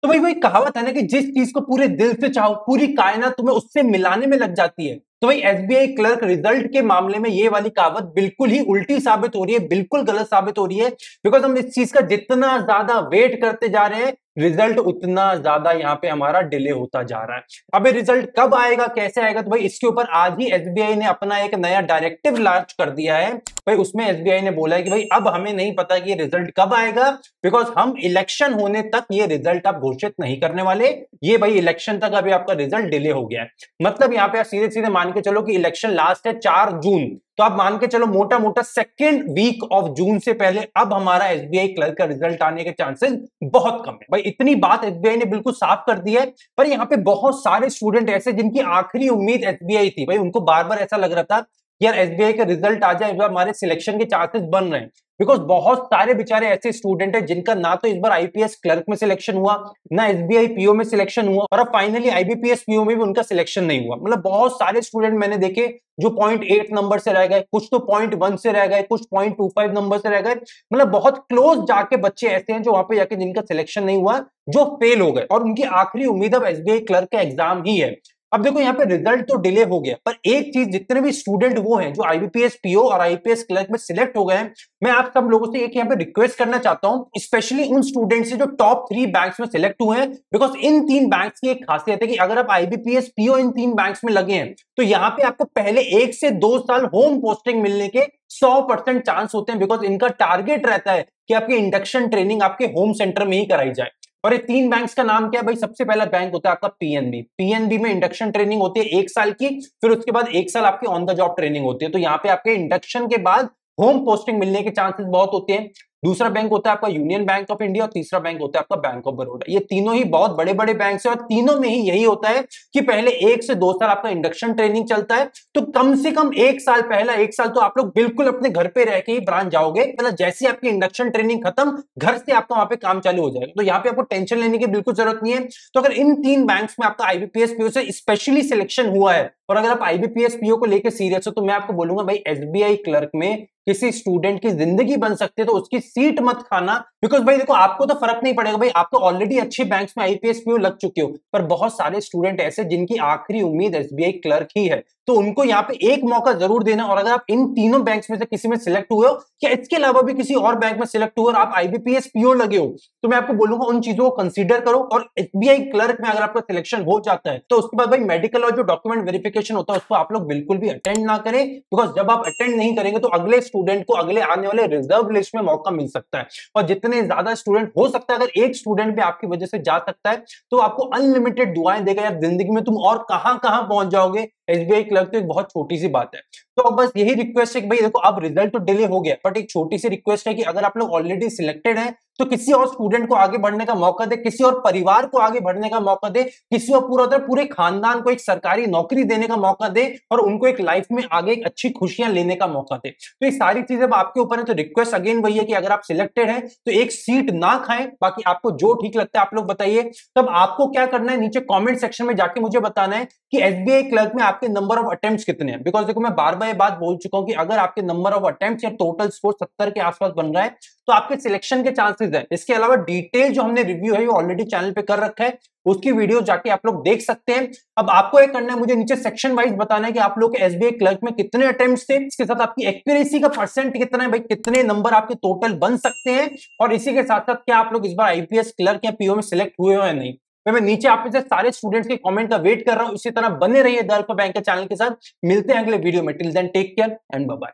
तो भाई वही कहावत है ना कि जिस चीज को पूरे दिल से चाहो पूरी कायनात तुम्हें उससे मिलाने में लग जाती है। तो भाई एसबीआई क्लर्क रिजल्ट के मामले में ये वाली कहावत बिल्कुल ही उल्टी साबित हो रही है, बिल्कुल गलत साबित हो रही है। बिकॉज हम इस चीज का जितना ज्यादा वेट करते जा रहे हैं रिजल्ट उतना ज्यादा यहाँ पे हमारा डिले होता जा रहा है। अब ये रिजल्ट कब आएगा, कैसे आएगा, तो भाई इसके ऊपर आज ही एसबीआई ने अपना एक नया डायरेक्टिव लॉन्च कर दिया है। भाई उसमें एसबीआई ने बोला है कि भाई अब हमें नहीं पता कि ये रिजल्ट कब आएगा, बिकॉज हम इलेक्शन होने तक ये रिजल्ट आप घोषित नहीं करने वाले। ये भाई इलेक्शन तक अभी आपका रिजल्ट डिले हो गया है। मतलब यहाँ पे आप सीधे सीधे मान के चलो कि इलेक्शन लास्ट है 4 जून, तो आप मान के चलो मोटा मोटा सेकेंड वीक ऑफ जून से पहले अब हमारा एसबीआई क्लर्क का रिजल्ट आने के चांसेस बहुत कम है। भाई इतनी बात एसबीआई ने बिल्कुल साफ कर दी है। पर यहाँ पे बहुत सारे स्टूडेंट ऐसे जिनकी आखिरी उम्मीद एसबीआई थी, भाई उनको बार बार ऐसा लग रहा था यार एसबीआई का रिजल्ट आ जाए, हमारे सिलेक्शन के चांसेस बन रहे हैं। बिकॉज बहुत सारे बेचारे ऐसे स्टूडेंट हैं जिनका ना तो इस बार आईपीएस क्लर्क में सिलेक्शन हुआ, ना एसबीआई पीओ में सिलेक्शन हुआ, और अब फाइनली आईबीपीएस पीओ में भी उनका सिलेक्शन नहीं हुआ। मतलब बहुत सारे स्टूडेंट मैंने देखे जो 0.8 नंबर से रह गए, कुछ तो 0.1 से रह गए, कुछ 0.25 नंबर से रह गए। मतलब बहुत क्लोज जाके बच्चे ऐसे हैं जो वहां पे जाके जिनका सिलेक्शन नहीं हुआ, जो फेल हो गए, और उनकी आखिरी उम्मीद अब एसबीआई क्लर्क का एग्जाम ही है। अब देखो यहाँ पे रिजल्ट तो डिले हो गया, पर एक चीज, जितने भी स्टूडेंट वो हैं जो आईबीपीएस पीओ और आईपीएस क्लर्क में सिलेक्ट हो गए हैं, मैं आप सब लोगों से एक यहाँ पे रिक्वेस्ट करना चाहता हूं, स्पेशली उन स्टूडेंट्स से जो टॉप 3 बैंक्स में सिलेक्ट हुए हैं। बिकॉज इन 3 बैंक्स की एक खासियत है कि अगर आप आईबीपीएस पीओ इन 3 बैंक्स में लगे हैं तो यहाँ पे आपको पहले 1 से 2 साल होम पोस्टिंग मिलने के 100% चांस होते हैं। बिकॉज इनका टारगेट रहता है कि आपकी इंडक्शन ट्रेनिंग आपके होम सेंटर में ही कराई जाए। और ये 3 बैंक्स का नाम क्या है भाई? सबसे पहला बैंक होता है आपका पीएनबी। पीएनबी में इंडक्शन ट्रेनिंग होती है 1 साल की, फिर उसके बाद 1 साल आपकी ऑन द जॉब ट्रेनिंग होती है। तो यहाँ पे आपके इंडक्शन के बाद होम पोस्टिंग मिलने के चांसेस बहुत होते हैं। दूसरा बैंक होता है आपका यूनियन बैंक ऑफ इंडिया, और तीसरा बैंक होता है आपका बैंक ऑफ बड़ौदा। ये तीनों ही बहुत बड़े बड़े बैंक है, और तीनों में ही यही होता है कि पहले 1 से 2 साल आपका इंडक्शन ट्रेनिंग चलता है। तो कम से कम 1 साल, पहला 1 साल तो आप लोग बिल्कुल अपने घर पे रह के ही ब्रांच जाओगे। मतलब जैसे आपकी इंडक्शन ट्रेनिंग खत्म, घर से आपका वहां पे काम चालू हो जाएगा। तो यहाँ पे आपको टेंशन लेने की बिल्कुल जरूरत नहीं है। तो अगर इन 3 बैंक्स में आपका आईबीपीएस पीओ से स्पेशली सिलेक्शन हुआ है, और अगर आप आईबीपीएस पीओ को लेकर सीरियस हो, तो मैं आपको बोलूंगा भाई एसबीआई क्लर्क में किसी स्टूडेंट की जिंदगी बन सकती है, तो उसकी सीट मत खाना। बिकॉज भाई देखो, आपको तो फर्क नहीं पड़ेगा भाई, आप तो ऑलरेडी अच्छे बैंक्स में आईपीएस पीओ लग चुके हो। पर बहुत सारे स्टूडेंट ऐसे जिनकी आखिरी उम्मीद एसबीआई क्लर्क ही है, तो उनको यहाँ पे एक मौका जरूर देना। और अगर आप इन तीनों बैंक्स में से किसी में सिलेक्ट हुए हो, या इसके अलावा भी किसी और बैंक में सिलेक्ट हुए और आप आईबीपीएस पीओ लगे हो, तो मैं आपको बोलूंगा उन चीजों को कंसीडर करो। और एसबीआई क्लर्क में अगर आपका सिलेक्शन हो जाता है, तो उसके बाद भाई मेडिकल और जो डॉक्यूमेंट वेरिफिकेशन होता है उसको आप लोग बिल्कुल भी अटेंड ना करें। बिकॉज जब आप अटेंड नहीं करेंगे तो अगले स्टूडेंट को अगले आने वाले रिजर्व लिस्ट में मौका मिल सकता है। और जितने ज्यादा स्टूडेंट हो सकता है, अगर एक स्टूडेंट भी आपकी वजह से जा सकता है, तो आपको अनलिमिटेड दुआएं देगा यार जिंदगी में, तुम और कहां कहां पहुंच जाओगे। एसबीआई क्लर्क तो एक बहुत छोटी सी बात है। तो अब बस यही रिक्वेस्ट है कि भाई देखो, अब रिजल्ट तो डिले हो गया, बट एक छोटी सी रिक्वेस्ट है कि अगर आप लोग ऑलरेडी सिलेक्टेड हैं, तो किसी और स्टूडेंट को आगे बढ़ने का मौका दे, किसी और परिवार को आगे बढ़ने का मौका दे, किसी और पूरे खानदान को एक सरकारी नौकरी देने का मौका दे, और उनको एक लाइफ में आगे एक अच्छी खुशियां लेने का मौका दे। तो ये सारी चीजें अब आपके ऊपर है। तो रिक्वेस्ट अगेन वही है कि अगर आप सिलेक्टेड हैं तो एक सीट ना खाएं, बाकी आपको जो ठीक लगता है आप लोग बताइए। तब आपको क्या करना है, नीचे कॉमेंट सेक्शन में जाके मुझे बताना है कि एसबीआई क्लर्क में आपके नंबर ऑफ अटेम्प्ट्स कितने हैं। बिकॉज देखो, मैं बार बार ये बात बोल चुका हूं कि अगर आपके नंबर ऑफ अटेम्प्ट्स या टोटल स्कोर 70 के आसपास बन रहा है, तो आपके सिलेक्शन के चांसेस है। इसके अलावा डिटेल जो हमने रिव्यू है वो ऑलरेडी चैनल पे कर रखा है, उसकी वीडियो जाके आप लोग देख सकते हैं। अब आपको एक करना है, मुझे नीचे सेक्शन वाइज बताना है कि आप लोग के एसबीआई क्लर्क में कितने अटेम्प्ट्स थे, इसके साथ आपकी एक्यूरेसी का परसेंट कितना है, भाई कितने नंबर आपके टोटल बन सकते हैं, और इसी के साथ साथ क्या आप लोग इस बार आईपीएस क्लर्क या पीओ में सिलेक्ट हुए हो या नहीं। मैं नीचे आप में से सारे स्टूडेंट्स के कमेंट का वेट कर रहा हूं। इसी तरह बने रहिए द अल्फा बैंक के चैनल के साथ। मिलते हैं अगले वीडियो में। Till then take care and bye bye.